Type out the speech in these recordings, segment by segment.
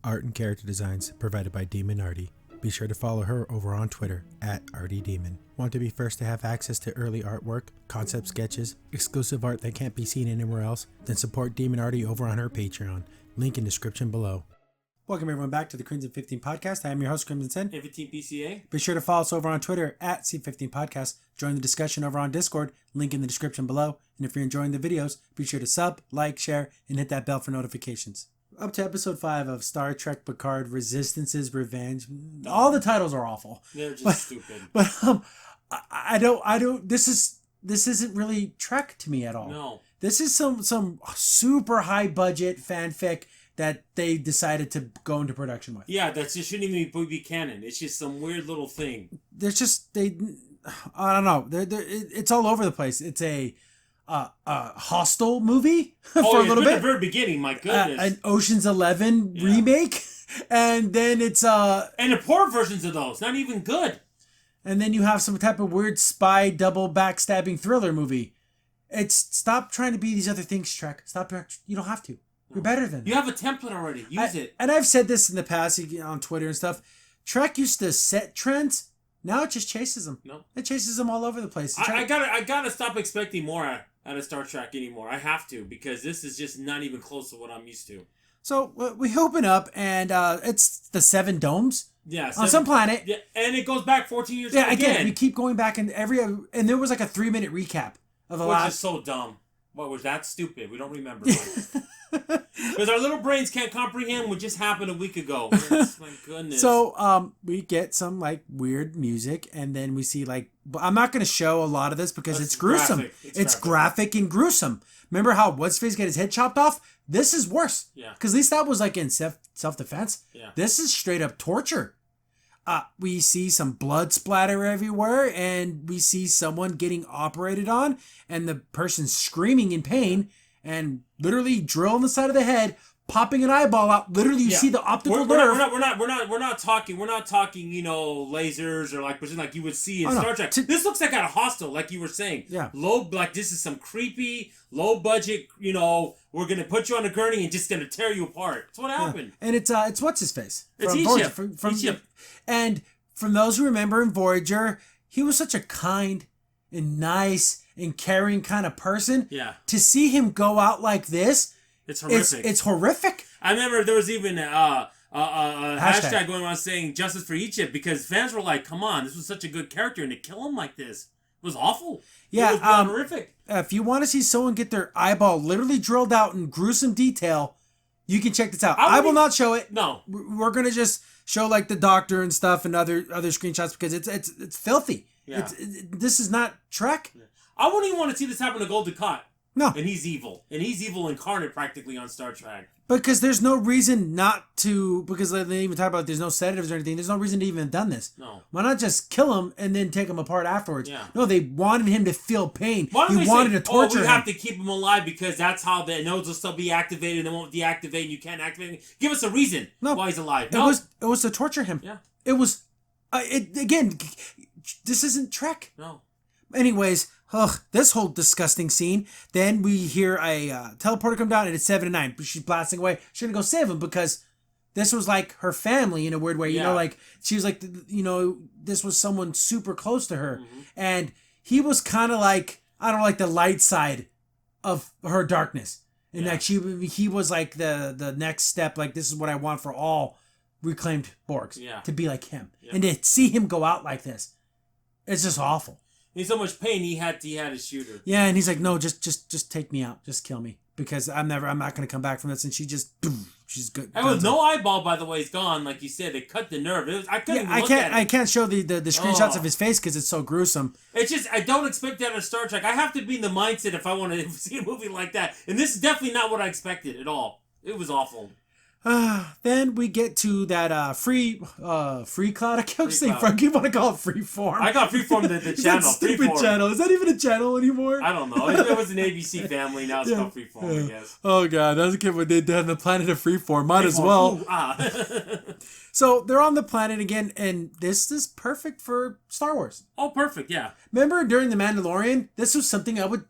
art and character designs provided by Demon Artie. Be sure to follow her over on Twitter at ArtieDemon. Want to be first to have access to early artwork, concept sketches, exclusive art that can't be seen anywhere else? Then support Demon Artie over on her Patreon. Link in description below. Welcome everyone back to the Crimson 15 Podcast. I am your host, Crimson Sen. A15PCA. Be sure to follow us over on Twitter at C15 Podcast. Join the discussion over on Discord. Link in the description below. And if you're enjoying the videos, be sure to sub, like, share, and hit that bell for notifications. Up to episode 5 of Star Trek Picard: Resistance's Revenge. All the titles are awful. They're just stupid. But I don't. This isn't really Trek to me at all. No. This is some super high budget fanfic that they decided to go into production with. Yeah, that just shouldn't even be canon. It's just some weird little thing. There's just I don't know. It's all over the place. It's a Hostel movie for a little bit. At the very beginning, my goodness. An Ocean's 11 remake, and then it's and the poor versions of those, not even good. And then you have some type of weird spy double backstabbing thriller movie. Stop trying to be these other things, Trek. Stop. You don't have to. You're better than You have a template already. Use it. And I've said this in the past on Twitter and stuff. Trek used to set trends. Now it just chases them. No. It chases them all over the place. I gotta stop expecting more out of Star Trek anymore. I have to, because this is just not even close to what I'm used to. So we open up, and it's the 7 domes. Yeah, on some planet. Yeah, and it goes back 14 years. Yeah, again, we keep going back, and there was like a 3-minute recap of the last. Which is so dumb. What was that stupid? We don't remember. Because our little brains can't comprehend what just happened a week ago. My goodness. So we get some like weird music, and then we see like, I'm not going to show a lot of this because it's gruesome. It's graphic and gruesome. Remember how what's-face get his head chopped off? This is worse. Yeah. Because at least that was like in self-defense. Yeah. This is straight up torture. We see some blood splatter everywhere, and we see someone getting operated on, and the person screaming in pain, and literally drill in the side of the head, popping an eyeball out. Literally, you see the optical nerve. We're not talking. Lasers or like you would see in Star Trek. This looks like at a hostel, like you were saying. Yeah. This is some creepy, low budget. We're gonna put you on a gurney and just gonna tear you apart. That's what happened. And it's what's his face. It's Egypt. From Egypt. And from those who remember in Voyager, he was such a kind and nice and caring kind of person. Yeah. To see him go out like this, it's horrific. It's horrific. I remember there was even a hashtag going around saying "Justice for Egypt" because fans were like, "Come on, this was such a good character, and to kill him like this was awful." Yeah, it was horrific. If you want to see someone get their eyeball literally drilled out in gruesome detail, you can check this out. I will not show it. No, we're gonna just show like the doctor and stuff and other screenshots because it's filthy. Yeah. This is not Trek. Yeah. I wouldn't even want to see this happen to Gul Dukat. No. And he's evil. And he's evil incarnate practically on Star Trek. Because there's no reason not to, because they even talk about there's no sedatives or anything. There's no reason to even have done this. No. Why not just kill him and then take him apart afterwards? Yeah. No, they wanted him to feel pain. Why don't he wanted to torture him. We have to keep him alive because that's how the nodes will still be activated and they won't deactivate and you can't activate him. Give us a reason why he's alive. No. It was to torture him. Yeah. It was, again, this isn't Trek. No. Anyways, this whole disgusting scene. Then we hear a teleporter come down and it's 7 to 9. But she's blasting away. She's going to go save him because this was like her family in a weird way. You know, like she was like, this was someone super close to her. Mm-hmm. And he was kind of like, I don't know, like the light side of her darkness. And like he was like the next step. Like, this is what I want for all reclaimed Borgs. Yeah. To be like him. Yeah. And to see him go out like this, it's just awful. In so much pain, he had to shoot her. Yeah, and he's like, no, just take me out, just kill me, because I'm not gonna come back from this. And she just, boom, she's good. And with no eyeball, by the way, is gone. Like you said, they cut the nerve. I couldn't. Yeah, I can't show the screenshots of his face because it's so gruesome. It's just I don't expect that in Star Trek. I have to be in the mindset if I want to see a movie like that, and this is definitely not what I expected at all. It was awful. Then we get to that Freecloud. I keep want to call it Freeform. I got Freeform the channel. That stupid channel. Is that even a channel anymore? I don't know. It was an ABC family. Now it's called Freeform, I guess. Oh god, that's a kid when they did the planet of Freeform. Might as well. Ooh, So they're on the planet again, and this is perfect for Star Wars. Oh, perfect, yeah. Remember during The Mandalorian, this was something I would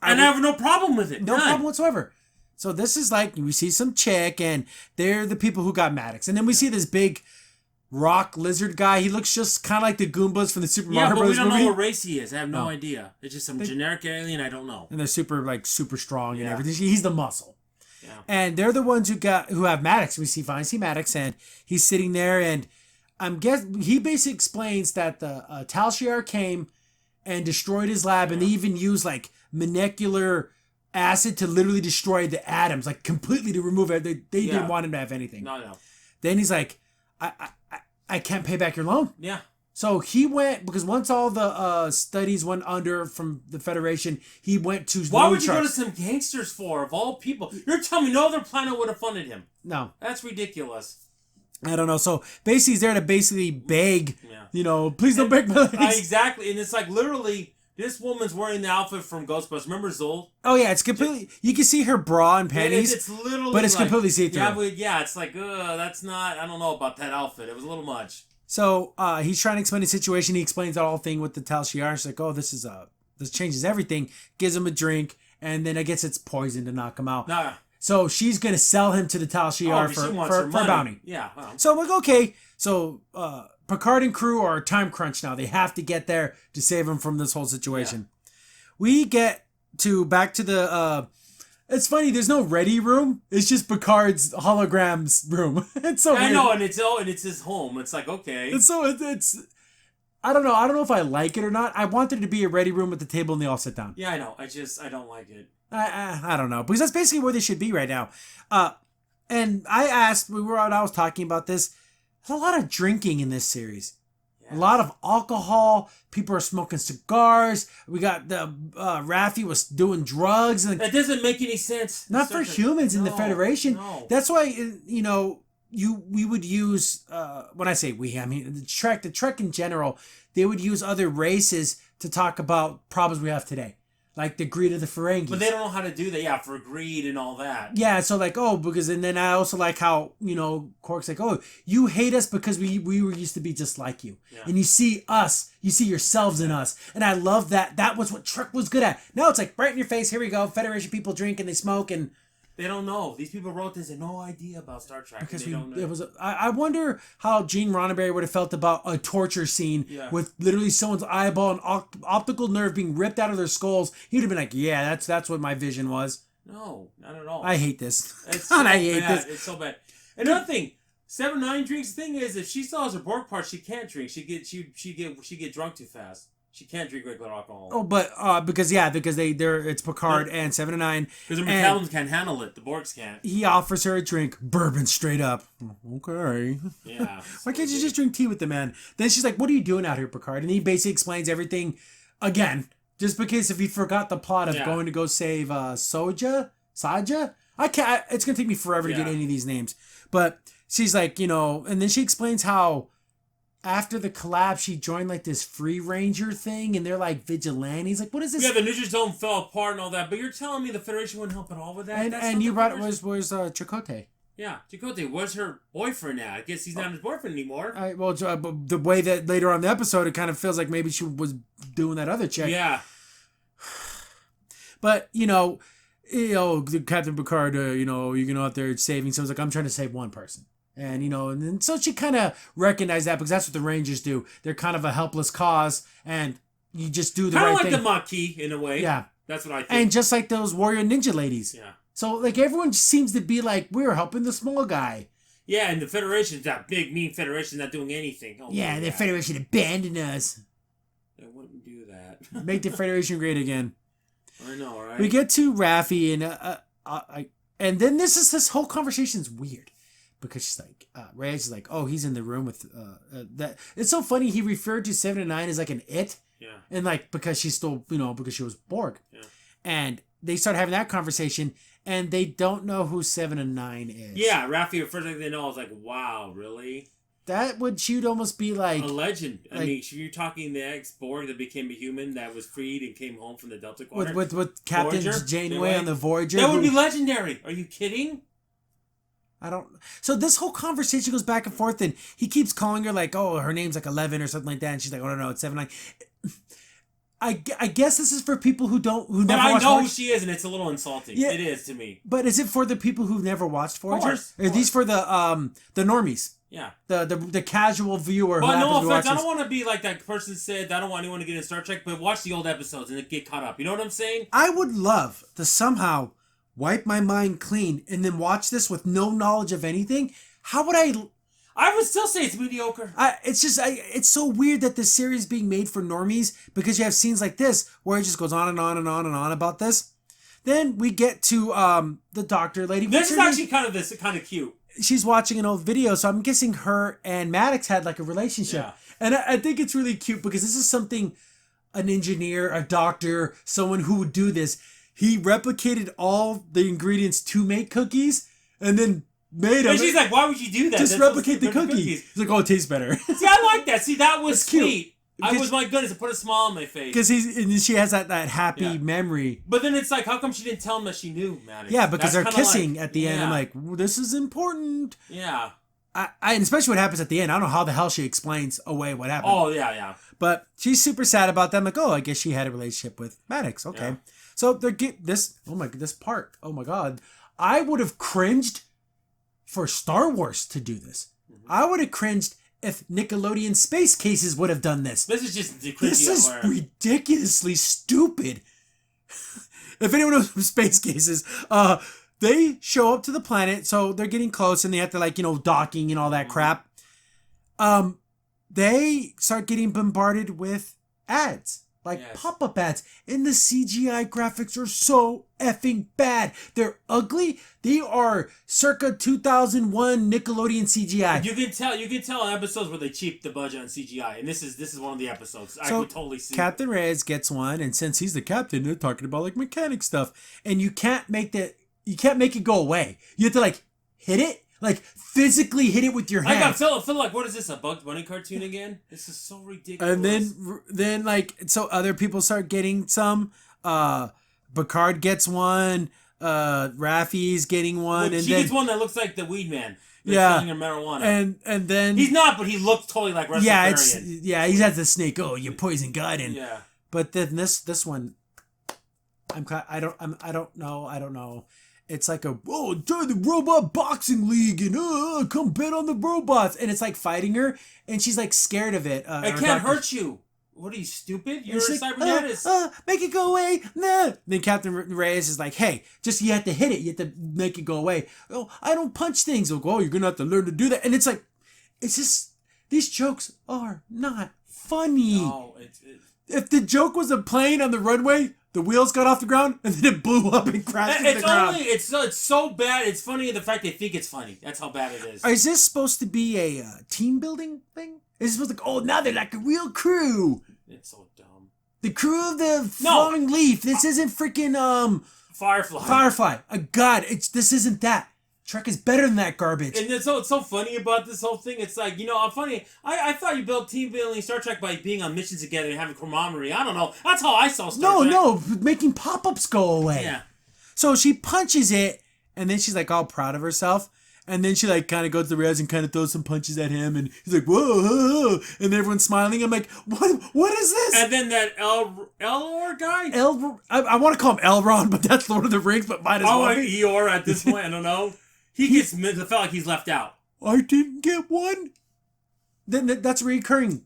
have no problem with it. No problem whatsoever. So this is like, we see some chick, and they're the people who got Maddox. And then we see this big rock lizard guy. He looks just kind of like the Goombas from the Super Mario Bros. Yeah, but we don't movie. know what race he is. I have no idea. It's just some generic alien I don't know. And they're super strong and everything. He's the muscle. Yeah. And they're the ones who have Maddox. We finally see Maddox, and he's sitting there, and he basically explains that the Tal Shiar came and destroyed his lab, and they even used like molecular acid to literally destroy the atoms, like completely to remove it. They didn't want him to have anything. No. Then he's like, I can't pay back your loan. Yeah. So he went, because once all the studies went under from the Federation, he went to... Why would you go to some gangsters for, of all people? You're telling me no other planet would have funded him. No. That's ridiculous. I don't know. So basically he's there to basically beg, please don't break my legs. Exactly. And it's like literally... This woman's wearing the outfit from Ghostbusters. Remember Zool? Oh, yeah. It's completely... You can see her bra and panties. It's literally but it's completely see-through. Yeah, it's like, that's not... I don't know about that outfit. It was a little much. So he's trying to explain the situation. He explains that whole thing with the Tal Shiar. She's like, oh, this changes everything. Gives him a drink. And then I guess it's poison to knock him out. Nah. So she's going to sell him to the Tal Shiar for a bounty. Yeah. Well. So I'm like, okay. So... Picard and crew are time crunch now. They have to get there to save him from this whole situation. Yeah. We get back to the... it's funny, there's no ready room. It's just Picard's holograms room. It's so weird. I know, and it's his home. It's like, okay. It's I don't know. I don't know if I like it or not. I want there to be a ready room at the table and they all sit down. Yeah, I know. I don't like it. I don't know. Because that's basically where they should be right now. And I was talking about this. There's a lot of drinking in this series. Yeah. A lot of alcohol. People are smoking cigars. We got the Raffi was doing drugs. And that doesn't make any sense. Not for humans in the Federation. No. That's why, we would use, when I say we, I mean the Trek in general, they would use other races to talk about problems we have today. Like the greed of the Ferengis. But they don't know how to do that, yeah, for greed and all that. Yeah, so like, and then I also like how, Quark's like, you hate us because we were used to be just like you. Yeah. And you see us, you see yourselves in us. And I love that. That was what Trek was good at. Now it's like, right in your face, here we go, Federation people drink and they smoke and... They don't know. These people wrote this and no idea about Star Trek. Because I wonder how Gene Roddenberry would have felt about a torture scene with literally someone's eyeball and optical nerve being ripped out of their skulls. He'd have been like, yeah, that's what my vision was. No, not at all. I hate this. It's so I hate this. It's so bad. Another thing, 7-9 drinks. The thing is, if she still has her Borg part, she can't drink. She get drunk too fast. She can't drink regular alcohol. Oh, but because it's Picard and 7 and 9. Because the McCallums can't handle it. The Borgs can't. He offers her a drink, bourbon straight up. Okay. Yeah. Why can't you just drink tea with the man? Then she's like, "What are you doing out here, Picard?" And he basically explains everything again, just because if he forgot the plot of going to go save Saja. I can't. It's gonna take me forever to get any of these names. But she's like, and then she explains how. After the collapse, she joined like this Free Ranger thing, and they're like vigilantes. Like, what is this? Yeah, the Nutrizone fell apart and all that. But you're telling me the Federation wouldn't help at all with that? And you brought it was Chakotay. Yeah, Chakotay was her boyfriend now. I guess he's not his boyfriend anymore. The way that later on in the episode, it kind of feels like maybe she was doing that other chick. Yeah. But Captain Picard, you're out there saving. So it's like I'm trying to save one person. And, and then, so she kind of recognized that because that's what the Rangers do. They're kind of a helpless cause, and you just do the right thing. Kind of like the Maquis, in a way. Yeah. That's what I think. And just like those warrior ninja ladies. Yeah. So, like, everyone seems to be like, we're helping the small guy. Yeah, and the Federation's that big, mean Federation not doing anything. Oh, yeah, the Federation abandoned us. They wouldn't do that. Make the Federation great again. I know, right? We get to Raffi, and then this whole conversation's weird. Because she's like, Reyes is like, oh, he's in the room with that. It's so funny. He referred to 7 and 9 as like an it. Yeah. And like, because she's still, because she was Borg. Yeah. And they start having that conversation and they don't know who 7 and 9 is. Yeah. Raffi, the first thing they know, I was like, wow, really? She'd almost be like a legend. I mean, you're talking the ex-Borg that became a human that was freed and came home from the Delta Quadrant. With Captain Janeway on the Voyager. That would be legendary. Are you kidding? So this whole conversation goes back and forth, and he keeps calling her like, oh, her name's like 11 or something like that, and she's like, oh no, it's 7 9. I guess this is for people who never watched. But I know who she is, and it's a little insulting. Yeah. It is to me. But is it for the people who've never watched Voyager? Or are these for the normies? Yeah. The casual viewer. But no offense, I don't want to be like that person said. I don't want anyone to get in Star Trek, but watch the old episodes and get caught up. You know what I'm saying? I would love to somehow wipe my mind clean and then watch this with no knowledge of anything. How would I? I would still say it's mediocre. It's so weird that this series is being made for normies because you have scenes like this where it just goes on and on and on and on about this. Then we get to the doctor lady. This is actually kind of cute. She's watching an old video, so I'm guessing her and Maddox had like a relationship. Yeah. And I think it's really cute because this is something an engineer, a doctor, someone who would do this. He replicated all the ingredients to make cookies and then made them. And she's like, why would you do that? Just replicate the cookies. He's like, oh, it tastes better. See, I like that. See, that was sweet. I was, my goodness, it put a smile on my face. Because she has that happy memory. But then it's like, how come she didn't tell him that she knew, man? Yeah, because they're kissing at the end. I'm like, this is important. Yeah. And especially what happens at the end. I don't know how the hell she explains away what happened. Oh, yeah. But she's super sad about that. I'm like, oh, I guess she had a relationship with Maddox. Okay. Yeah. So they get this part. Oh my God. I would have cringed for Star Wars to do this. Mm-hmm. I would have cringed if Nickelodeon Space Cases would have done this. This is just This is ridiculously stupid. If anyone knows from Space Cases, they show up to the planet, so they're getting close and they have to docking and all that crap. They start getting bombarded with ads. Pop-up ads. And the CGI graphics are so effing bad. They're ugly. They are circa 2001 Nickelodeon CGI. You can tell in episodes where they cheaped the budget on CGI. And this is one of the episodes. So I could totally see Captain Reyes gets one, and since he's the captain, they're talking about mechanic stuff. And you can't make it go away. You have to hit it. Physically hit it with your hand. I feel like, what is this, a Bugs Bunny cartoon again? This is so ridiculous. And then so other people start getting some. Picard gets one. Raffi's getting one. Well, and she gets one that looks like the Weed Man. Selling her marijuana. And then... He's not, but he looks totally like Russell he has the snake. Oh, you poison God. Yeah. But then this one... I don't know. It's like join the robot boxing league and come bet on the robots. And it's fighting her and she's scared of it. It can't hurt you. What are you, stupid? You're a cybernetist. Make it go away. Nah. Then Captain Reyes is like, hey, you have to hit it. You have to make it go away. Oh, I don't punch things. You're going to have to learn to do that. And it's just, these jokes are not funny. No, if the joke was a plane on the runway, the wheels got off the ground, and then it blew up and crashed into the ground. It's so bad. It's funny in the fact they think it's funny. That's how bad it is. Is this supposed to be a team building thing? Is it supposed to now they're like a real crew? It's so dumb. The crew of the Falling Leaf. This isn't freaking Firefly. God, this isn't that. Trek is better than that garbage. And it's so funny about this whole thing. It's I'm funny. I thought you built team building Star Trek by being on missions together and having camaraderie. I don't know. That's how I saw Star Trek. No, making pop-ups go away. Yeah. So she punches it, and then she's all proud of herself. And then she kind of goes to Rez and kind of throws some punches at him, and he's like, whoa, and everyone's smiling. I'm like, what is this? And then that Elrond guy? I want to call him Elrond, but that's Lord of the Rings, but might as well be. Eeyore at this point, I don't know. He felt like he's left out. I didn't get one. Then that's reoccurring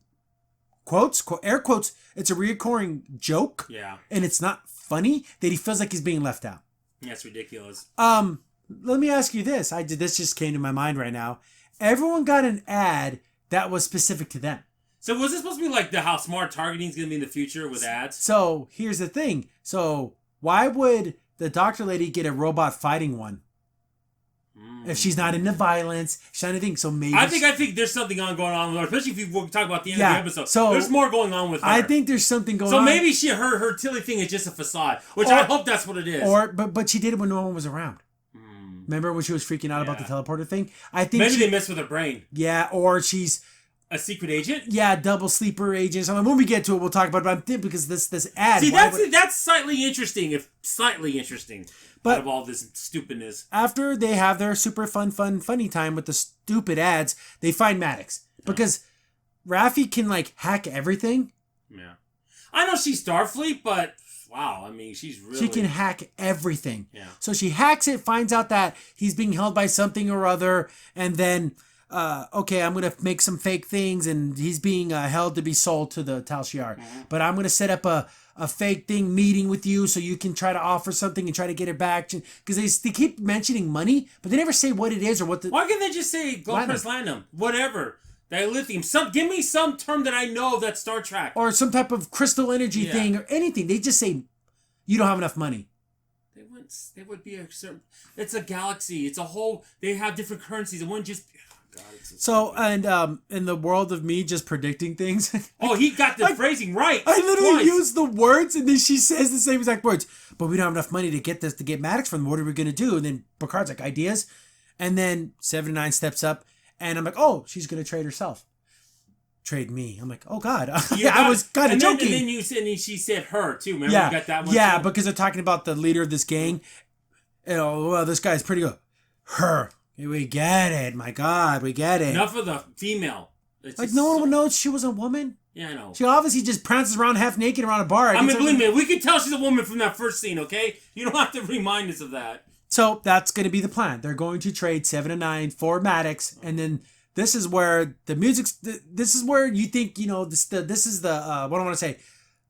quotes, air quotes. It's a reoccurring joke. Yeah. And it's not funny that he feels like he's being left out. That's ridiculous. Let me ask you this. This just came to my mind right now. Everyone got an ad that was specific to them. So was this supposed to be how smart targeting is going to be in the future with ads? So here's the thing. So why would the doctor lady get a robot fighting one? If she's not into violence, she's not anything. So maybe I think there's something going on with her, especially if you talk about the end of the episode. So there's more going on with her. I think there's something going on. So maybe her Tilly thing is just a facade, which I hope that's what it is. But she did it when no one was around. Remember when she was freaking out about the teleporter thing? I think maybe they messed with her brain. Yeah, or she's a secret agent. Yeah, double sleeper agent. So when we get to it, we'll talk about it. But I'm thinking because this ad. See, that's slightly interesting. But out of all this stupidness. After they have their super funny time with the stupid ads, they find Maddox. Because Raffi can hack everything. Yeah. I know she's Starfleet, but wow, I mean, she's really... She can hack everything. Yeah. So she hacks it, finds out that he's being held by something or other, and then, okay, I'm going to make some fake things, and he's being held to be sold to the Tal Shiar. Mm-hmm. But I'm going to set up a fake thing meeting with you so you can try to offer something and try to get it back. Because they keep mentioning money, but they never say what it is or what the... Why can't they just say Glopers Lanum? Whatever. Dilithium. Give me some term that I know that's Star Trek. Or some type of crystal energy thing or anything. They just say, you don't have enough money. They would be a certain... It's a galaxy. It's a whole... They have different currencies. It wouldn't just... God, so, and in the world of me just predicting things... Oh, he got the phrasing right! I literally used the words, and then she says the same exact words. But we don't have enough money to get Maddox from them. What are we going to do? And then Picard's like, ideas? And then 79 steps up, and I'm like, oh, she's going to trade herself. Trade me. I'm like, oh, God. I was kind of joking. And then she said her, too. Remember you got that one, too? Because they're talking about the leader of this gang. You know, well, this guy's pretty good. Her. We get it. My God, we get it. Enough of the female. Like, no one would know she was a woman. Yeah, I know. She obviously just prances around half naked around a bar. I mean, believe me, we can tell she's a woman from that first scene, okay? You don't have to remind us of that. So that's going to be the plan. They're going to trade 7 and 9 for Maddox, and then this is where the music's... This is where you think, you know, this is the... what do I want to say?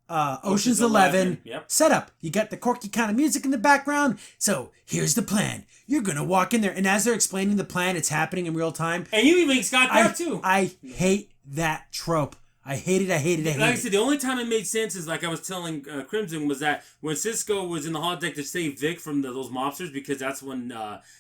Ocean's 11 setup. You got the quirky kind of music in the background. So here's the plan. You're going to walk in there. And as they're explaining the plan, it's happening in real time. And you even got that too. I hate that trope. I hate it. Like I said, the only time it made sense is, like I was telling Crimson, was that when Cisco was in the holodeck to save Vic from those mobsters, because that's when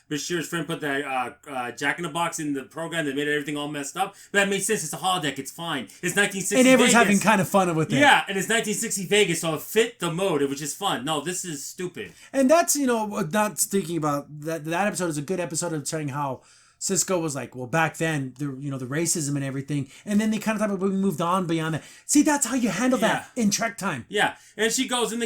Bashir's friend put that Jack-in-the-Box in the program that made everything all messed up. But that made sense. It's a holodeck. It's fine. It's 1960 and everyone's Vegas. having kind of fun with it. Yeah, and it's 1960 Vegas, so it fit the mode, which is fun. No, this is stupid. And that's, you know, not thinking about that episode is a good episode of showing how Cisco was like, well, back then, the racism and everything. And then they kind of thought about we moved on beyond that. See, that's how you handle that in Trek time. Yeah. And she goes, and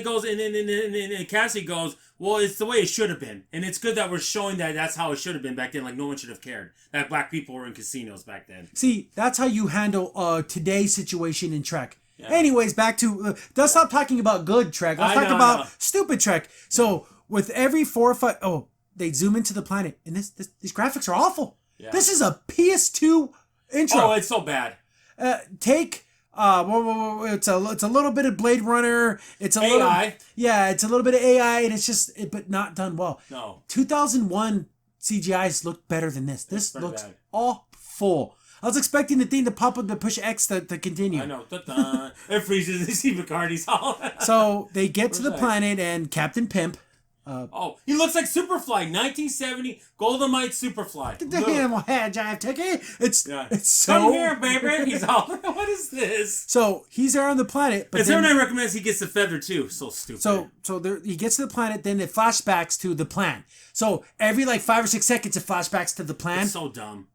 Cassie goes, well, it's the way it should have been. And it's good that we're showing that that's how it should have been back then. Like, no one should have cared that black people were in casinos back then. See, that's how you handle today's situation in Trek. Yeah. Anyways, back to... let's stop talking about good Trek. Let's talk about stupid Trek. So, with every 4 or 5... Oh, they zoom into the planet, and these graphics are awful. Yeah. This is a PS2 intro. Oh, it's so bad. It's a little bit of Blade Runner. It's a AI. It's a little bit of AI, and it's just, but not done well. No. 2001 CGIs look better than this. This looks awful. I was expecting the thing to pop up to push X to continue. I know. It freezes. They see Picardi's all. So they get to the planet, and Captain Pimp. He looks like Superfly, 1970 Golden-Mite Superfly. Get the hammerhead jive ticket. It's so... Come here, baby. He's all... What is this? So he's there on the planet, but then... Everyone recommends he gets the feather too. So stupid. So there, he gets to the planet, then it flashbacks to the plan. So every 5 or 6 seconds, it flashbacks to the plan. It's so dumb.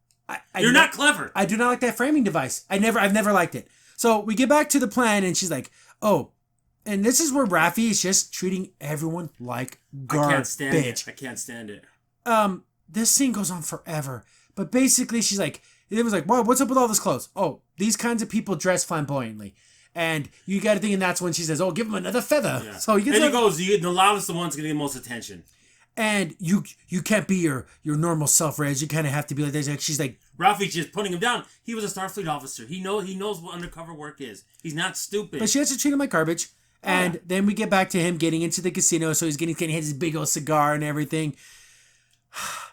You're not clever. I do not like that framing device. I've never liked it. So we get back to the plan, and she's like, oh. And this is where Raffi is just treating everyone like garbage. I can't stand it. This scene goes on forever. But basically, she's like, it was like, well, what's up with all this clothes? Oh, these kinds of people dress flamboyantly. And you got to think, and that's when she says, oh, give him another feather. Yeah. So he goes, the loudest the one's going to get the most attention. And you can't be your normal self, Reg. You kind of have to be like this. She's like, Raffi's just putting him down. He was a Starfleet officer. He knows what undercover work is. He's not stupid. But she has to treat him like garbage. And then we get back to him getting into the casino, so he's getting his big old cigar and everything.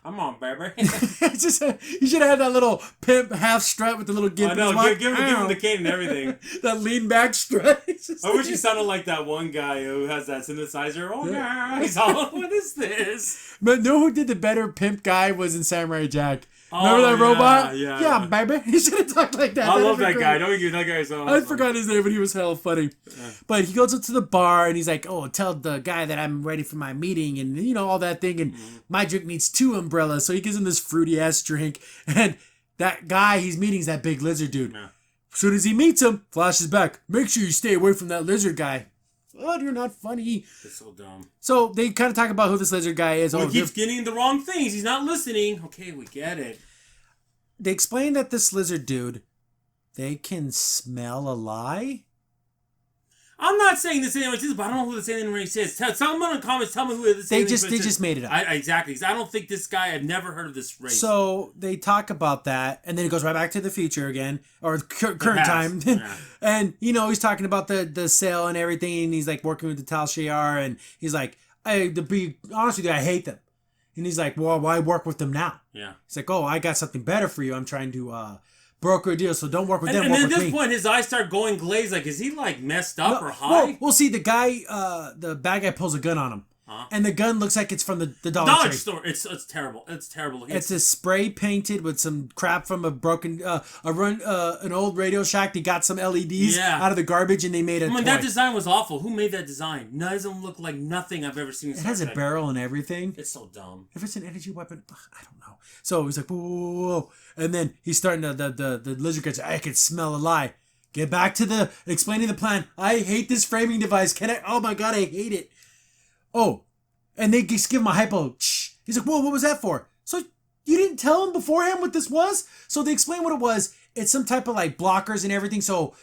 Come on, baby. It's just you should have had that little pimp half strut with the little gimp. I know, give him the cane and everything. That lean back strut. I wish he sounded like that one guy who has that synthesizer. Oh, yeah. He's all, what is this? But know who did the better pimp guy was in Samurai Jack. Remember that robot? Yeah, baby. He should have talked like that. I love that guy. Don't you? That guy is so awesome. I forgot his name, but he was hella funny. Yeah. But he goes up to the bar and he's like, oh, tell the guy that I'm ready for my meeting and, all that thing. And my drink needs 2 umbrellas. So he gives him this fruity ass drink. And that guy he's meeting is that big lizard dude. Yeah. As soon as he meets him, flashes back. Make sure you stay away from that lizard guy. Oh, you're not funny. It's so dumb. So they kind of talk about who this lizard guy is. He keeps getting the wrong things. He's not listening. Okay, we get it. They explain that this lizard dude, they can smell a lie. I'm not saying this alien race is, but I don't know who this alien race is. Someone in the comments, tell me who this alien race is. They just made it up. Exactly. Because I don't think this guy, I've never heard of this race. So they talk about that, and then it goes right back to the future again, or current time. Yeah. And, he's talking about the sale and everything, and he's like working with the Tal Shiar, and he's like, to be honest with you, I hate them. And he's like, well, why work with them now? Yeah. He's like, oh, I got something better for you. I'm trying to broker a deal, so don't work with them. And work then at with this me. point, his eyes start going glazed. Like, is he like messed up or high? Well, see, the guy, the bad guy pulls a gun on him. And the gun looks like it's from the Dollar Tree. Store. It's terrible. It's terrible. It's a spray painted with some crap from a broken an old Radio Shack. They got some LEDs out of the garbage and they made a toy. That design was awful. Who made that design? No, it doesn't look like nothing I've ever seen. It has a barrel and everything. It's so dumb. If it's an energy weapon, I don't know. So he's like, whoa, whoa, whoa. And then he's starting to, the lizard gets, I can smell a lie. Get back to explaining the plan. I hate this framing device. Oh my God, I hate it. Oh, and they just give him a hypo. He's like, whoa, what was that for? So you didn't tell him beforehand what this was? So they explain what it was. It's some type of like blockers and everything. So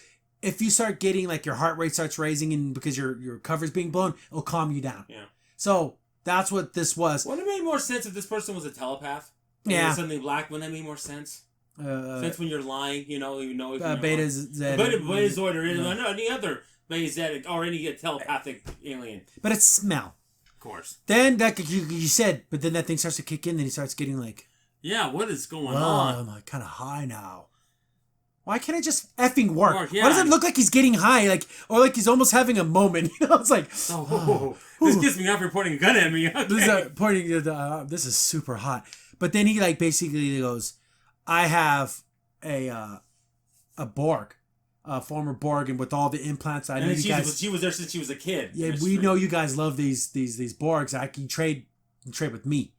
if you start getting like your heart rate starts raising and because your cover's being blown, it'll calm you down. Yeah. So that's what this was. Wouldn't it make more sense if this person was a telepath? Yeah. Something black. Wouldn't that make more sense? Since when you're lying, you know if Beta Z. Beta Zoid or any other Beta Z or any telepathic alien. But it's smell. Course. Then that you said, but then that thing starts to kick in. Then he starts getting like, yeah, what is going on? I'm like kind of high now. Why can't I just effing work? Yeah. Why does it look like he's getting high, or like he's almost having a moment? It's like, this gets me off for pointing a gun at me. Okay. This is super hot. But then he like basically goes, I have a Borg. Former Borg, and with all the implants, I know you guys. She was there since she was a kid. Yeah, we know you guys love these Borgs. I can trade with me.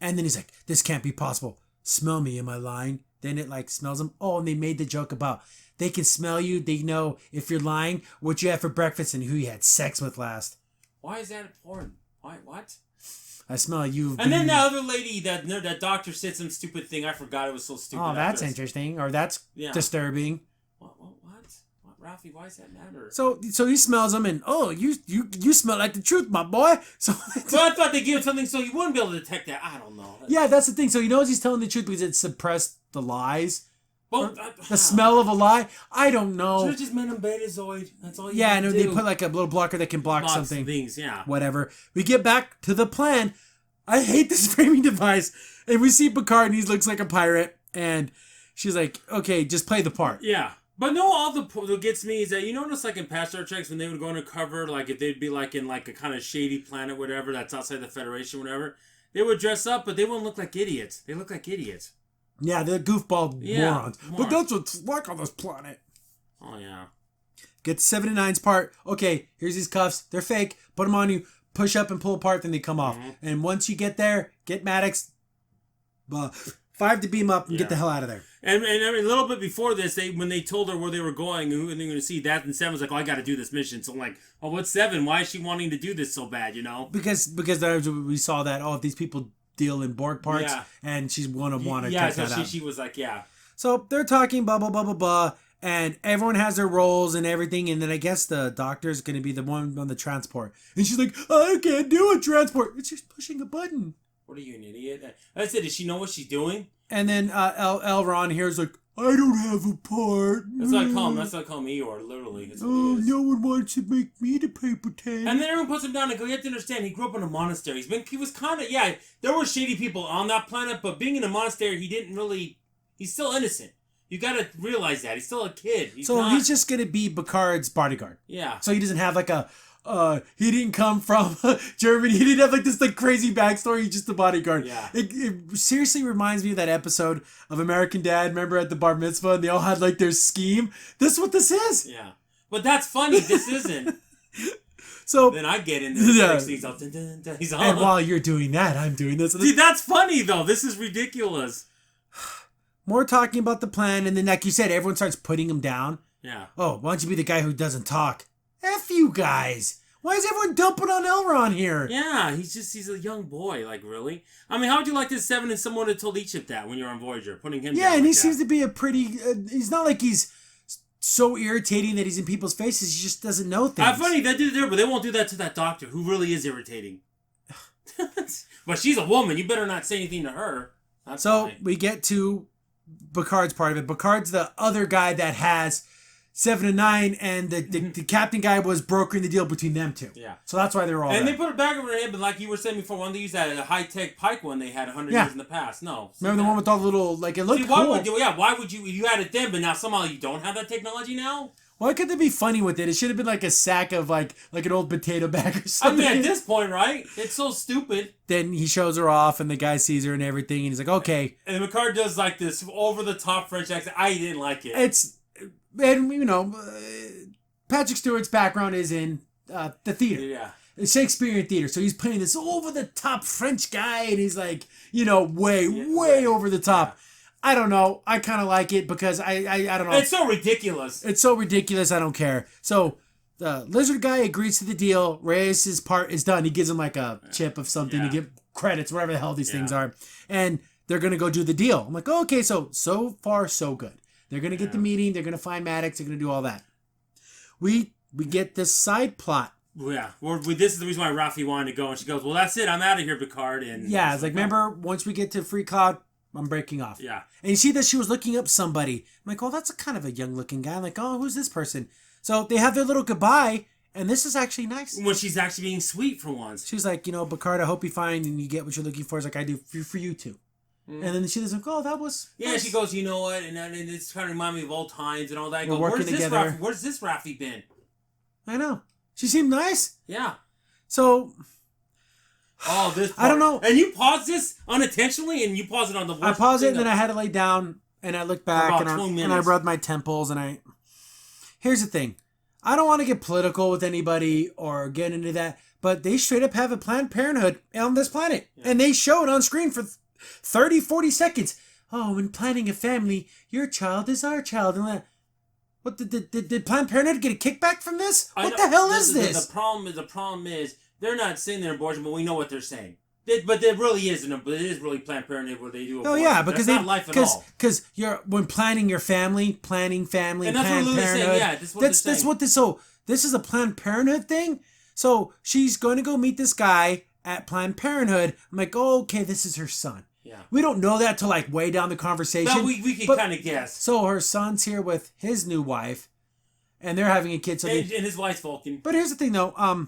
And then he's like, "This can't be possible. Smell me. Am I lying?" Then it like smells him. Oh, and they made the joke about they can smell you. They know if you're lying, what you had for breakfast, and who you had sex with last. Why is that important? Why? What? I smell you. And then that other lady, that doctor said some stupid thing. I forgot. It was so stupid. Oh, that's interesting, or that's disturbing. What, Raffi, why does that matter? So he smells him, and you smell like the truth, my boy. So I thought they gave him something so he wouldn't be able to detect that. I don't know. Yeah, that's the thing. So he knows he's telling the truth because it suppressed the lies. Well, the smell of a lie. I don't know. Should have just made him Betazoid. That's all you. Yeah, and they put like a little blocker that can block something. Things, yeah. Whatever. We get back to the plan. I hate this framing device, and we see Picard, and he looks like a pirate, and she's like, "Okay, just play the part." Yeah. But no, what gets me is that you notice like in past Star Treks when they would go undercover, like if they'd be like in like a kind of shady planet, whatever, that's outside the Federation, whatever, they would dress up, but they wouldn't look like idiots. They look like idiots. Yeah, they're goofball morons. But that's what's like on this planet. Oh, yeah. Get to 7 and 9's part. Okay, here's these cuffs. They're fake. Put them on you. Push up and pull apart, then they come off. Mm-hmm. And once you get there, get Maddox 5 to beam up and get the hell out of there. And a little bit before this, when they told her where they were going and who they were going to see, that and 7 was like, "Oh, I got to do this mission." So I'm like, "Oh, what's 7? Why is she wanting to do this so bad?" You know? Because we saw that if these people deal in Borg parts, and she's want to check that out. She was like, yeah. So they're talking blah blah blah blah blah, and everyone has their roles and everything, and then I guess the doctor's going to be the one on the transport, and she's like, "I can't do a transport. It's just pushing a button." What are you, an idiot? I said, does she know what she's doing? And then L. Ron here is like, "I don't have a part." That's what I call him. That's what I call him, Eeyore, literally. No one wants to make me the paper tag. And then everyone puts him down and go, you have to understand, he grew up in a monastery. He was kind of, there were shady people on that planet, but being in a monastery, he's still innocent. You gotta realize that. He's still a kid. He's just gonna be Picard's bodyguard. Yeah. So he doesn't have like he didn't come from Germany. He didn't have like this like crazy backstory. He's just a bodyguard. Yeah. It seriously reminds me of that episode of American Dad. Remember at the bar mitzvah and they all had like their scheme. This is what this is. Yeah. But that's funny. This isn't. So then I get in there. He's all, and while you're doing that, I'm doing this. Dude, that's funny though. This is ridiculous. More talking about the plan, and then like you said, everyone starts putting him down. Yeah. Oh, why don't you be the guy who doesn't talk? F you guys. Why is everyone dumping on Elron here? Yeah, he's a young boy. Like, really? I mean, how would you like this 7 and someone had told Egypt that when you're on Voyager, putting him down? Yeah, and he seems to be a pretty... he's not like he's so irritating that he's in people's faces. He just doesn't know things. Funny, that dude there, but they won't do that to that doctor who really is irritating. But she's a woman. You better not say anything to her. That's so fine. we get to Picard's part of it. Picard's the other guy that has 7 and 9, and the captain guy was brokering the deal between them two. Yeah. So that's why they were all And there. they put it back over their head, but like you were saying before, why don't they use that high-tech pike one they had 100 years in the past? No. Remember the one with all the little, like, it looked cool. Why would you had it then, but now somehow you don't have that technology now? Why couldn't they be funny with it? It should have been like a sack of like an old potato bag or something. I mean, at this point, right? It's so stupid. Then he shows her off, and the guy sees her and everything, and he's like, okay. And Picard does like this over-the-top French accent. I didn't like it. And you know, Patrick Stewart's background is in the theater. Yeah. Shakespearean theater. So he's playing this over-the-top French guy, and he's like, you know, way over the top. I don't know. I kind of like it because I don't know. It's so ridiculous. It's so ridiculous. I don't care. So the lizard guy agrees to the deal. Reyes' part is done. He gives him like a chip of something to get credits, whatever the hell these things are. And they're going to go do the deal. I'm like, oh, okay, so far, so good. They're going to get the meeting. They're going to find Maddox. They're going to do all that. We get this side plot. Yeah. This is the reason why Raffi wanted to go. And she goes, well, that's it. I'm out of here, Picard. And yeah, it's like, remember, once we get to Freecloud, I'm breaking off. Yeah. And you see that she was looking up somebody. I'm like, oh, that's a kind of a young-looking guy. I'm like, oh, who's this person? So they have their little goodbye, and this is actually nice. When she's actually being sweet for once. She's like, you know, Picard, I hope you find and you get what you're looking for, as like I do for you too. And then she was like, oh, that was nice. She goes, you know what? And it's trying to remind me of old times and all that. I go, working together. Where's this Raffi been? I know. She seemed nice. Yeah. So... Oh, this part. I don't know. And you paused this unintentionally, and you paused it on the worst. I paused it, and then I had to lay down, and I looked back, and I rubbed my temples, and I... Here's the thing. I don't want to get political with anybody or get into that, but they straight up have a Planned Parenthood on this planet. Yeah. And they show it on screen for 30, 40 seconds. Oh, when planning a family, your child is our child. And what, did Planned Parenthood get a kickback from this? What the hell is this? The problem is... They're not saying they're abortion, but we know what they're saying. But there really isn't. It is really Planned Parenthood where they do abortion. Oh yeah, because that's not life at all. Because when planning your family, and that's Planned what Parenthood. Saying. Yeah, that's what this. So this is a Planned Parenthood thing. So she's going to go meet this guy at Planned Parenthood. I'm like, oh, okay, this is her son. Yeah. We don't know that till like way down the conversation. No, we can kind of guess. So her son's here with his new wife, and they're having a kid. So and his wife's Vulcan. But here's the thing, though.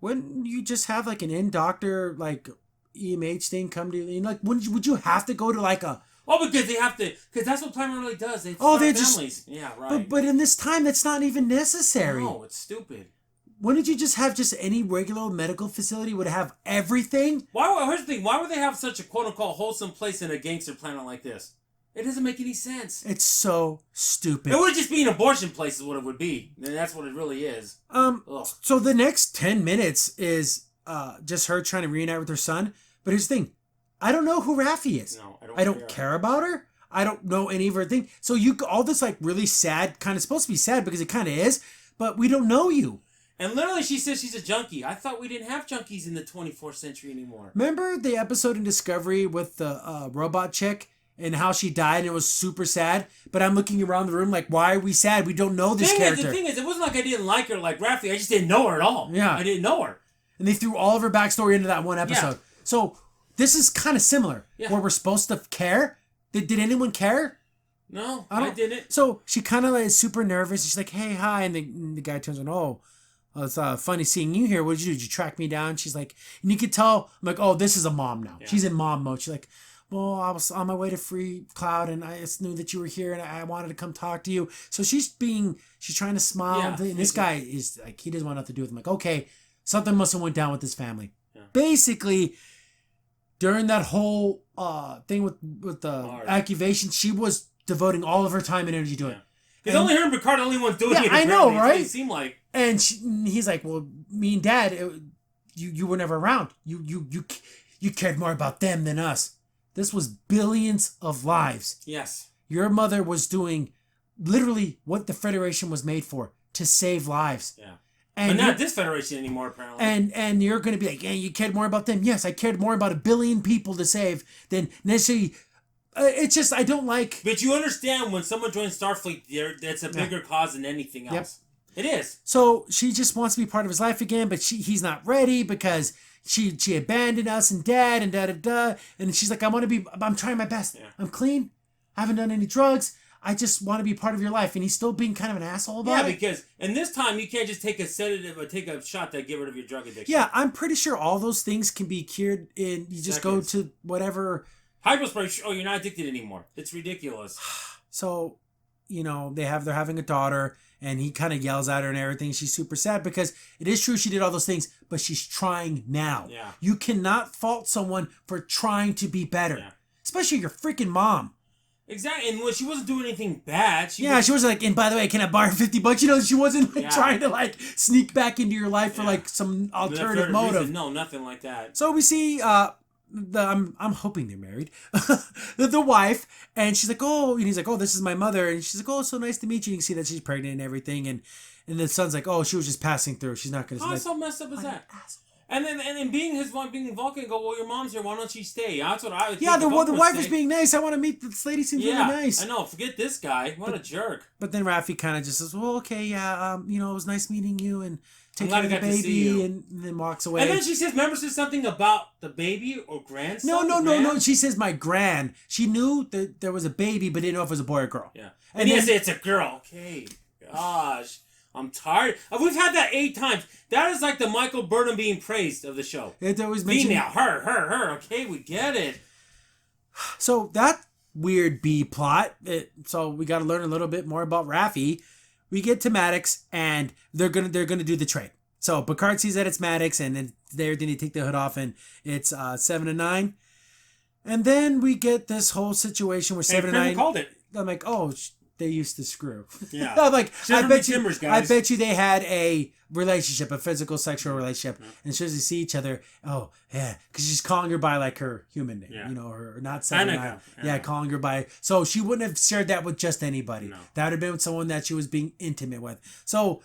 Wouldn't you just have like an in-doctor like EMH thing come to you? Like, would you have to go to like a? Oh, because they have to. Because that's what Planned Parenthood does. They they're families. Yeah, right. But in this time, that's not even necessary. No, it's stupid. Wouldn't you just have just any regular medical facility would have everything? Here's the thing. Why would they have such a quote-unquote wholesome place in a gangster planet like this? It doesn't make any sense. It's so stupid. It would just be an abortion place is what it would be. And that's what it really is. So the next 10 minutes is just her trying to reunite with her son. But here's the thing. I don't know who Raffi is. No, I don't care about her. I don't know any of her things. So all this like really sad, kind of supposed to be sad because it kind of is, but we don't know you. And literally she says she's a junkie. I thought we didn't have junkies in the 24th century anymore. Remember the episode in Discovery with the robot chick? And how she died, and it was super sad. But I'm looking around the room like, why are we sad? We don't know this character. The thing is, it wasn't like I didn't like her like Raffi. I just didn't know her at all. Yeah. I didn't know her. And they threw all of her backstory into that one episode. Yeah. So this is kind of similar. Yeah. Where we're supposed to care. Did anyone care? No, I didn't. So she kind of like is super nervous. She's like, hey, hi. And the guy turns on, oh, it's funny seeing you here. What did you do? Did you track me down? She's like, and you could tell, I'm like, oh, this is a mom now. Yeah. She's in mom mode. She's like, well, I was on my way to Freecloud, and I just knew that you were here, and I wanted to come talk to you. So she's trying to smile, and this guy is like, he doesn't want nothing to do with him. Like, okay, something must have went down with this family. Yeah. Basically, during that whole thing with the accusation, she was devoting all of her time and energy to it. Because only her and Picard are the only ones doing it. I know, right? It seemed like. And he's like, well, me and Dad, you were never around. You cared more about them than us. This was billions of lives. Yes. Your mother was doing literally what the Federation was made for, to save lives. Yeah. But not this Federation anymore, apparently. And you're going to be like, yeah, you cared more about them. Yes, I cared more about 1 billion people to save than necessarily It's just, I don't like... But you understand when someone joins Starfleet, that's a bigger cause than anything else. Yep. It is. So she just wants to be part of his life again, but he's not ready because she abandoned us and dad and da-da-da. And she's like, I'm trying my best. Yeah. I'm clean. I haven't done any drugs. I just want to be part of your life. And he's still being kind of an asshole about it. Yeah, because, and this time you can't just take a sedative or take a shot to get rid of your drug addiction. Yeah, I'm pretty sure all those things can be cured in, you just go to whatever. Hypospray, you're not addicted anymore. It's ridiculous. So, they're having a daughter, and he kind of yells at her and everything. She's super sad because it is true she did all those things, but she's trying now. Yeah. You cannot fault someone for trying to be better. Yeah. Especially your freaking mom. Exactly, and when she wasn't doing anything bad. She was like, and by the way, can I borrow $50? She wasn't trying to sneak back into your life for some alternative motive. Reason. No, nothing like that. So we see, I'm hoping they're married. the wife, and she's like, oh, and he's like, oh, this is my mother, and she's like, oh, so nice to meet you. You can see that she's pregnant and everything, and the son's like, oh, she was just passing through. She's not gonna. How so messed up is that? And then being Vulcan, go, well, your mom's here. Why don't she stay? That's what I would. Yeah, the wife is being nice. I want to meet this lady. Seems really nice. I know. Forget this guy. What a jerk. But then Raffi kind of just says, well, okay, yeah, it was nice meeting you, and take care of the baby, and then walks away. And then she says, remember, says something about the baby or grandson? No. She says my gran. She knew that there was a baby, but didn't know if it was a boy or girl. Yeah. And yes, it's a girl. Okay. Gosh. I'm tired. We've had that 8 times. That is like the Michael Burnham being praised of the show. It always mentioned female, her. Okay, we get it. So that weird B plot. So we got to learn a little bit more about Raffi. We get to Maddox, and they're gonna do the trade. So Picard sees that it's Maddox, and then they take the hood off, and it's 7-9. And then we get this whole situation where 7-9 called it. I'm like, oh. They used to screw. Yeah. I'm like, I bet you they had a relationship, a physical sexual relationship. Yeah. And as soon as they see each other, oh, yeah. Because she's calling her by her human name, or not 7-9. Yeah, calling her by. So she wouldn't have shared that with just anybody. No. That would have been with someone that she was being intimate with. So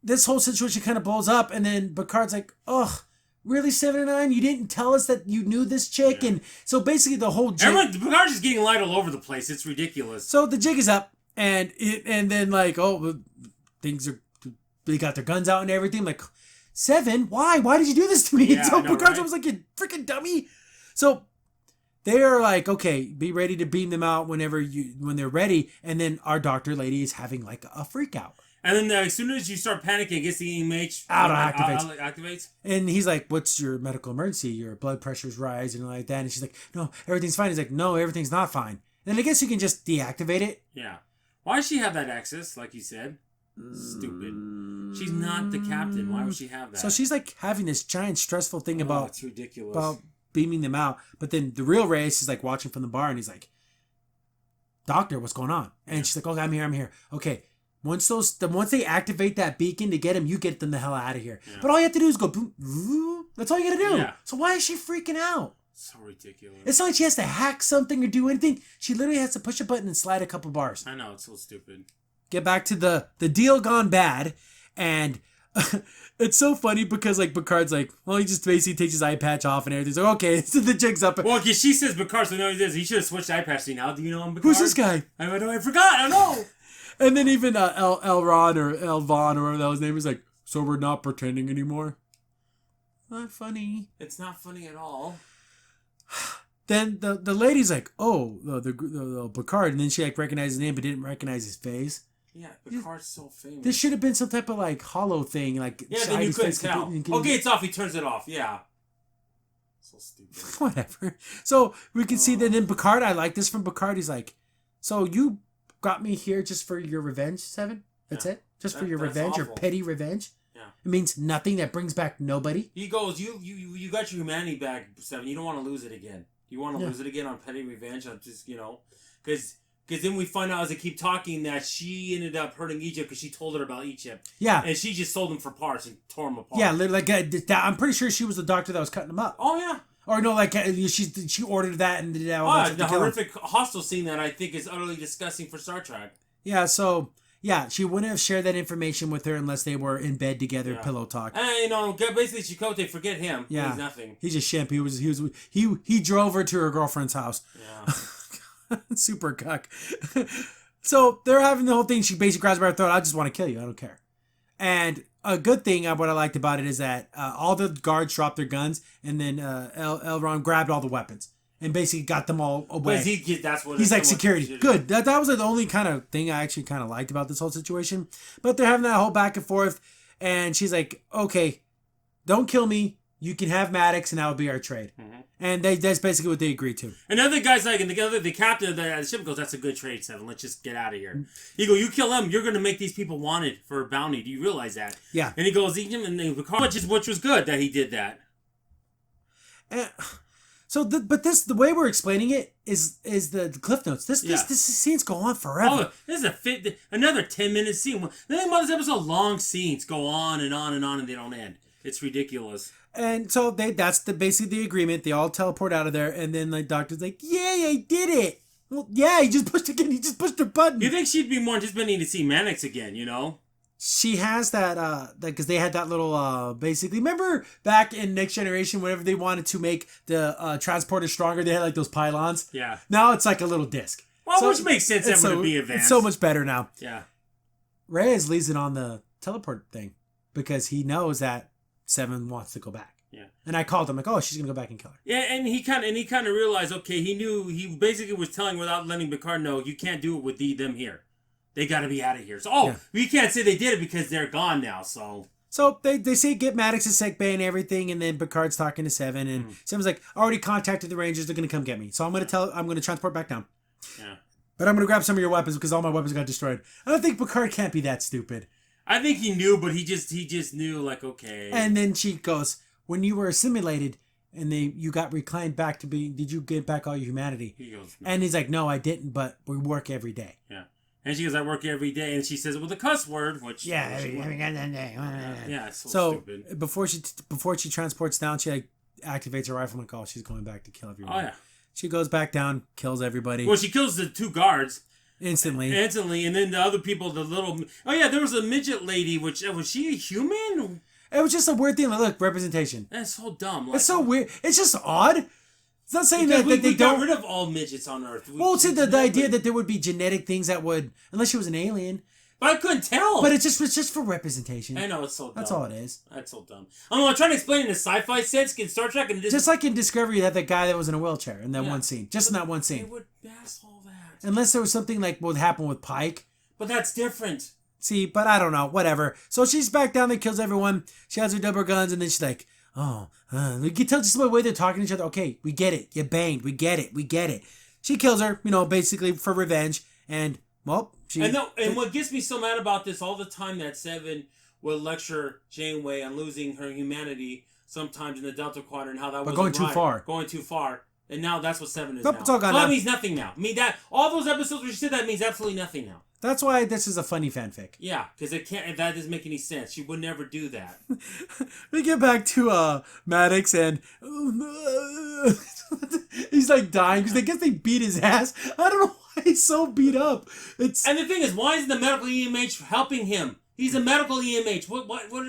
this whole situation kind of blows up. And then Picard's like, ugh. Really, 7-9? You didn't tell us that you knew this chick? Yeah. And so basically the whole jig... Picard's just getting light all over the place. It's ridiculous. So the jig is up. And then things are, they got their guns out and everything. I'm like, 7? Why? Why did you do this to me? Yeah, so Picard was like, you freaking dummy. So they're like, okay, be ready to beam them out when they're ready. And then our doctor lady is having a freak out. And then as soon as you start panicking, it gets the EMH activates. And he's like, what's your medical emergency? Your blood pressure's rising and like that. And she's like, no, everything's fine. He's like, no, everything's not fine. And I guess you can just deactivate it. Yeah. Why does she have that access, like you said? Stupid. She's not the captain. Why would she have that? So she's having this giant stressful thing about... It's ridiculous. About beaming them out. But then the real Reyes is watching from the bar, and he's like, doctor, what's going on? And she's like, okay, I'm here. Okay, once they activate that beacon to get him, you get them the hell out of here. Yeah. But all you have to do is go boom, boom. That's all you gotta do. Yeah. So why is she freaking out? So ridiculous. It's not like she has to hack something or do anything. She literally has to push a button and slide a couple bars. I know, it's so stupid. Get back to the deal gone bad. And it's so funny because Picard's like, well, he just basically takes his eye patch off and everyth's like, okay, so the jig's up. Well, because she says Picard, so no, he should have switched eye patch. Now, do you know him, Picard? Who's this guy? I forgot. I know. And then even Elron or Elvon or whatever that his name is like, so we're not pretending anymore. Not funny. It's not funny at all. Then the lady's like, oh, the Picard, and then she recognized his name but didn't recognize his face. Yeah, Picard's so famous. This should have been some type of hollow thing, yeah, then you couldn't tell. Okay, it's off. He turns it off. Yeah. So stupid. Whatever. So we can see that in Picard. I like this from Picard. He's like, so you got me here just for your revenge, 7? That's it? Just for your revenge, awful. Your petty revenge? Yeah. It means nothing. That brings back nobody. He goes, you got your humanity back, 7. You don't want to lose it again. You want to lose it again on petty revenge? I'm just, because then we find out as they keep talking that she ended up hurting Egypt because she told her about Egypt. Yeah. And she just sold them for parts and tore them apart. Yeah, I'm pretty sure she was the doctor that was cutting them up. Oh, yeah. Or no, she ordered that and did that. The horrific hostile scene that I think is utterly disgusting for Star Trek. Yeah, so... Yeah, she wouldn't have shared that information with her unless they were in bed together, pillow talk. And basically Chakotay, forget him. Yeah, he's nothing. He's just shimp. He drove her to her girlfriend's house. Yeah. Super cuck. So they're having the whole thing. She basically grabs by her throat. I just want to kill you. I don't care. And a good thing, what I liked about it is that all the guards dropped their guns, and then Elrond grabbed all the weapons and basically got them all away. He's like security. Good. That was the only kind of thing I actually kind of liked about this whole situation. But they're having that whole back and forth, and she's like, okay, don't kill me. You can have Maddox, and that will be our trade. Mm-hmm. And that's basically what they agreed to. And the other guy's like, and the captain of the ship goes, that's a good trade, Seven. Let's just get out of here. He goes, you kill them, you're going to make these people wanted for a bounty. Do you realize that? Yeah. And he goes, which was good that he did that. The way we're explaining it is the Cliff Notes. This scenes go on forever. Oh, this is another 10-minute scene. Then this episode, long scenes go on and on and on, and they don't end. It's ridiculous. And so that's basically the agreement. They all teleport out of there, and then the doctor's like, "Yay, I did it!" Well, yeah, he just pushed a button. You think she'd be more anticipating to see Mannix again? You know, she has that because they had that little basically. Remember back in Next Generation, whenever they wanted to make the transporter stronger, they had like those pylons. Yeah. Now it's like a little disc. Well, which makes sense. That would be advanced. It's so much better now. Yeah. Reyes leaves it on the teleport thing because he knows that Seven wants to go back. Yeah. And I called him like, oh, she's gonna go back and kill her. Yeah, and he kind of realized, okay, he basically was telling without letting Picard know, you can't do it with them here. They got to be out of here. So we can't say they did it because they're gone now. So they say get Maddox's sick bay and everything, and then Picard's talking to Seven, and Seven's like, I already contacted the Rangers. They're gonna come get me. So I'm gonna transport back down. Yeah. But I'm gonna grab some of your weapons because all my weapons got destroyed. I don't think Picard can't be that stupid. I think he knew, but he just knew, like, okay. And then she goes, when you were assimilated and you got reclaimed back to be, did you get back all your humanity? He goes, no. And he's like, no, I didn't, but we work every day. Yeah. And she goes, I work every day. And she says it with a cuss word, which... Yeah, it's so stupid. Before she transports down, she like activates her rifle and she's going back to kill everyone. Oh, yeah. She goes back down, kills everybody. Well, she kills the 2 guards. Instantly, and then the other people, the little... Oh, yeah, there was a midget lady, which... Was she a human? It was just a weird thing. Like, look, representation. That's so dumb. Like, it's so weird. It's just odd. It's not saying that they got don't... rid of all midgets on Earth. Well, it's the idea that there would be genetic things that would... Unless she was an alien. But I couldn't tell. But it's just for representation. I know, it's so dumb. That's all it is. That's so dumb. I'm trying to explain it in a sci-fi sense in Star Trek. And just like in Discovery, you had that guy that was in a wheelchair in that one scene. Just in that one scene. They would pass all that. Unless there was something like what happened with Pike. But that's different. See, but I don't know. Whatever. So she's back down there, kills everyone. She has her double guns, and then she's like, you can tell just the way they're talking to each other. Okay, we get it. You banged. We get it. She kills her, basically for revenge. And, well, And what gets me so mad about this all the time, that Seven would lecture Janeway on losing her humanity sometimes in the Delta Quadrant, how that was going too far. Going too far. And now that's what 7 is now. It's all gone that means nothing now. I mean, that all those episodes where she said that means absolutely nothing now. That's why this is a funny fanfic. Yeah, because that doesn't make any sense. She would never do that. We get back to Maddox, and he's like dying because I guess they beat his ass. I don't know why he's so beat up. And the thing is, why isn't the medical EMH helping him? He's a medical EMH.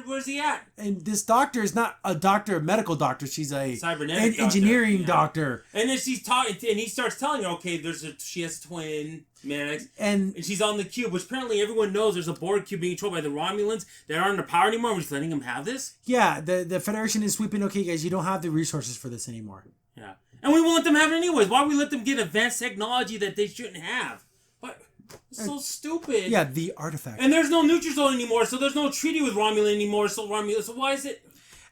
Where's he at? And this doctor is not a doctor, a medical doctor. She's a cybernetic engineering doctor. And then she's talking, and he starts telling her, okay, she has a twin, Maddox, and she's on the cube, which apparently everyone knows there's a Borg cube being controlled by the Romulans that aren't in power anymore. We're just letting them have this. Yeah, the Federation is sweeping. Okay, guys, you don't have the resources for this anymore. Yeah, and we won't let them have it anyways. Why would we let them get advanced technology that they shouldn't have? What? It's so stupid. Yeah, the artifact. And there's no Nutrizone anymore, so there's no treaty with Romulan anymore. So why is it?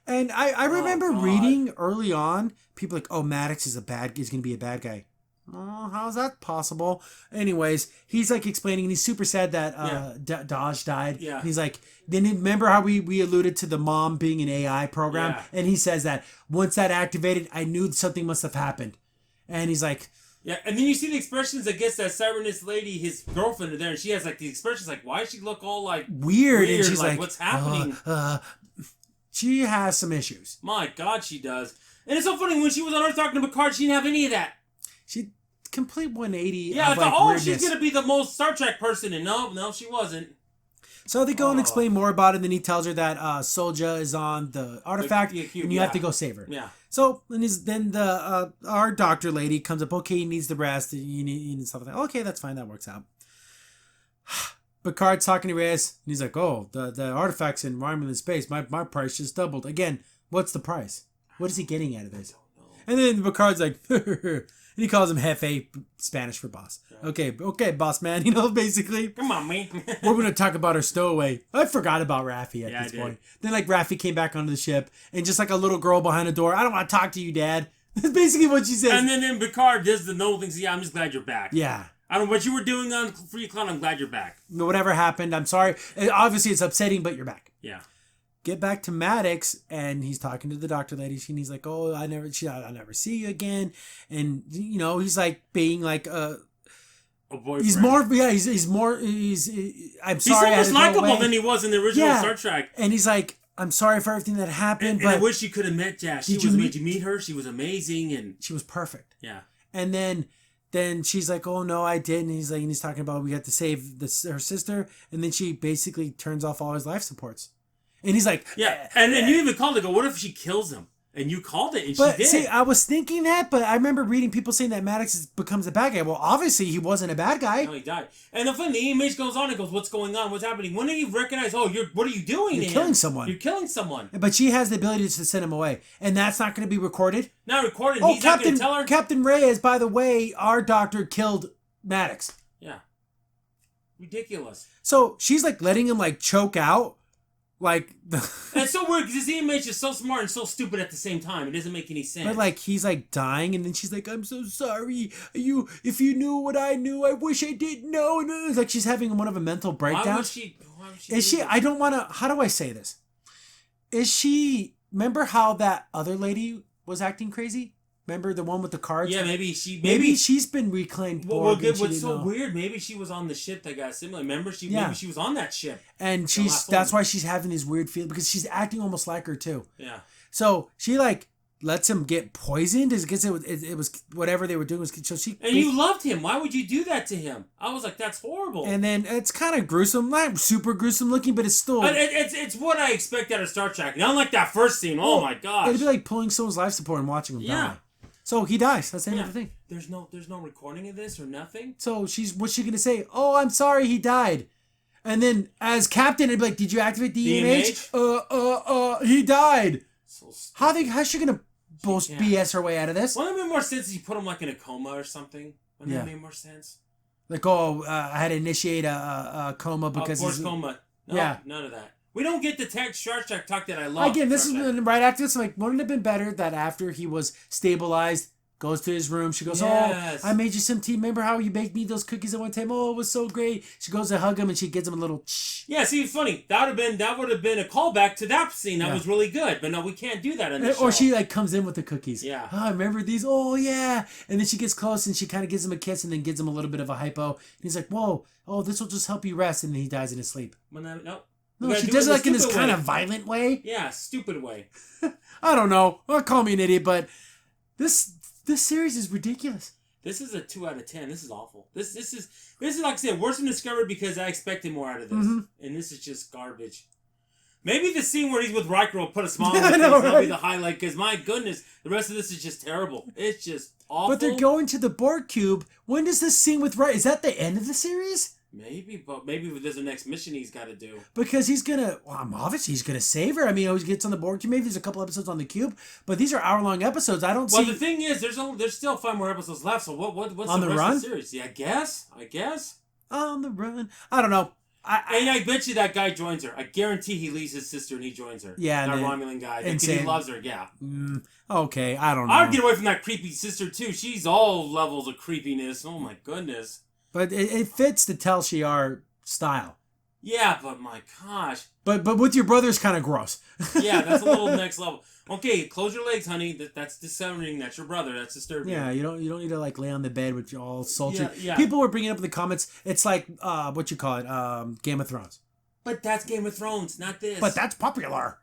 And I remember reading early on, people like, oh, Maddox is going to be a bad guy. Oh, how's that possible? Anyways, he's like explaining, and he's super sad that Dodge died. Yeah. And he's like, then remember how we alluded to the mom being an AI program? Yeah. And he says that once that activated, I knew something must have happened. And he's like... Yeah, and then you see the expressions against that cybernist lady, his girlfriend, there, and she has like the expressions like, why does she look all like weird? And she's like, what's happening? She has some issues. My God, she does. And it's so funny, when she was on Earth talking to Picard, she didn't have any of that. She complete 180. Yeah, I thought, she's gonna be the most Star Trek person, and no, she wasn't. So they go and explain more about it, and then he tells her that Solja is on the artifact, and you have to go save her. Yeah. So then our doctor lady comes up. Okay, he needs the rest. You need stuff like that. Okay, that's fine. That works out. Picard's talking to Reyes, and he's like, "Oh, the artifacts in Romulan space. My price just doubled again. What's the price? What is he getting out of this?" And then Picard's like, and he calls him Jefe, Spanish for boss. Okay, boss man. Basically. Come on, man. We're going to talk about our stowaway. I forgot about Raffi at this point. Then, Raffi came back onto the ship, and just like a little girl behind the door, I don't want to talk to you, Dad. That's basically what she says. And then Picard does the noble thing. Yeah, I'm just glad you're back. Yeah. I don't know what you were doing on Freecloud. I'm glad you're back. Whatever happened, I'm sorry. Obviously, it's upsetting, but you're back. Yeah. Get back to Maddox, and he's talking to the doctor lady, and he's like, "Oh, I'll never see you again." And he's like being like a boyfriend. He's more, yeah. I'm sorry. He's so much likable than he was in the original Star Trek. And he's like, "I'm sorry for everything that happened, but I wish you could have met Jazz. Did you meet her? She was amazing, and she was perfect." Yeah. And then she's like, "Oh no, I didn't." And he's talking about we got to save her sister, and then she basically turns off all his life supports. And he's like... Yeah, and you even called it, what if she kills him? And you called it, and she did. See, I was thinking that, but I remember reading people saying that Maddox becomes a bad guy. Well, obviously, he wasn't a bad guy. No, he died. And the image goes on and goes, what's going on? What's happening? When did he recognize, what are you doing? You're killing someone. You're killing someone. But she has the ability to send him away. And that's not going to be recorded? Not recorded. He's not going to tell her? Captain Reyes, by the way, our doctor killed Maddox. Yeah. Ridiculous. So she's letting him choke out. And it's so weird because the image is so smart and so stupid at the same time. It doesn't make any sense. But he's dying, and then she's like, "I'm so sorry. If you knew what I knew, I wish I didn't know." And it's she's having one of a mental breakdown. Why would she? Is she? I don't want to. How do I say this? Is she? Remember how that other lady was acting crazy? Remember the one with the cards? Yeah, maybe she's been reclaimed. What's so weird? Maybe she was on the ship that got similar. Remember, maybe she was on that ship. And that's why she's having these weird feelings because she's acting almost like her too. Yeah. So she lets him get poisoned. Because it was whatever they were doing was so she. And you loved him. Why would you do that to him? I was like, that's horrible. And then it's kind of gruesome, not super gruesome looking, but it's still. It's what I expect out of Star Trek. Not like that first scene. Oh my gosh. It'd be like pulling someone's life support and watching them die. So he dies. That's the end of the thing. There's no recording of this or nothing. So what's she gonna say? "Oh, I'm sorry, he died." And then as captain, it'd be like, "Did you activate the EMH? He died." So how's she gonna BS her way out of this? Wouldn't it make more sense if you put him in a coma or something? Wouldn't that make more sense? I had to initiate a coma because forced coma. No, none of that. We don't get the Star Trek talk that I love. Again, this is right after this. I'm wouldn't it have been better that after he was stabilized, goes to his room, she goes, "Oh, I made you some tea. Remember how you baked me those cookies at one time? Oh, it was so great." She goes to hug him and she gives him a little Yeah, see, it's funny. That would have been a callback to that scene. That was really good. But no, we can't do that in the show. Or she comes in with the cookies. Yeah. "Oh, I remember these. Oh, yeah." And then she gets close and she kind of gives him a kiss and then gives him a little bit of a hypo. And he's like, "Whoa, this will just help you rest." And then he dies in his sleep. No, she does it in this kind of violent way. Yeah, stupid way. I don't know. Call me an idiot, but this series is ridiculous. This is a 2 out of 10. This is awful. This is like I said, worse than Discovery because I expected more out of this, and this is just garbage. Maybe the scene where he's with Riker will put a smile on his face. That'll be the highlight because my goodness, the rest of this is just terrible. It's just awful. But they're going to the Borg cube. When does this scene with Riker? Is that the end of the series? Maybe, but maybe there's a next mission he's got to do. Because he's gonna, obviously he's gonna save her. I mean, he always gets on the Borg cube. Maybe there's a couple episodes on the cube, but these are hour-long episodes. I don't see. Well, the thing is, there's still 5 more episodes left. So what's on the rest run? Of the series? Yeah, I guess. On the run. I don't know. I bet you that guy joins her. I guarantee he leaves his sister and he joins her. Yeah, that Romulan guy. Because he loves her. Yeah. Okay, I don't know. I'd get away from that creepy sister too. She's all levels of creepiness. Oh my goodness. But it fits the Tel Shiar style. Yeah, but my gosh. But with your brother is kind of gross. Yeah, that's a little next level. Okay, close your legs, honey. That's discerning. That's your brother. That's disturbing. Yeah, you don't need to lay on the bed with you all sultry. Yeah. People were bringing up in the comments. It's like what you call it, Game of Thrones. But that's Game of Thrones, not this. But that's popular.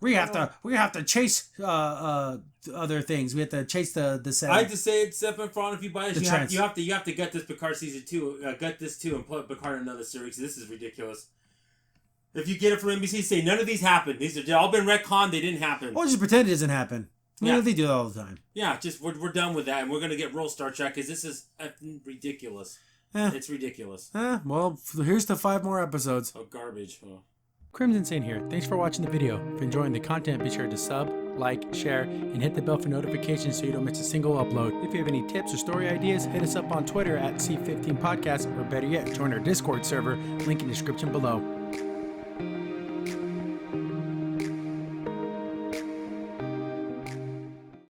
We have to chase other things. We have to chase the set. I have to say it, Stefan Fron, if you buy this, you have to gut this Picard season 2, and put Picard in another series. This is ridiculous. This is If you get it from NBC, say none of these happened. These have all been retconned. They didn't happen. Or just pretend it doesn't happen. You know, they do that all the time. Yeah, just we're done with that, and we're gonna get real Star Trek because this is ridiculous. It's ridiculous. Well, here's to 5 more episodes. Oh, garbage. Oh. Crimson Sane here. Thanks for watching the video. If you're enjoying the content, be sure to sub, like, share, and hit the bell for notifications so you don't miss a single upload. If you have any tips or story ideas, hit us up on Twitter at C15Podcast, or better yet, join our Discord server, link in the description below.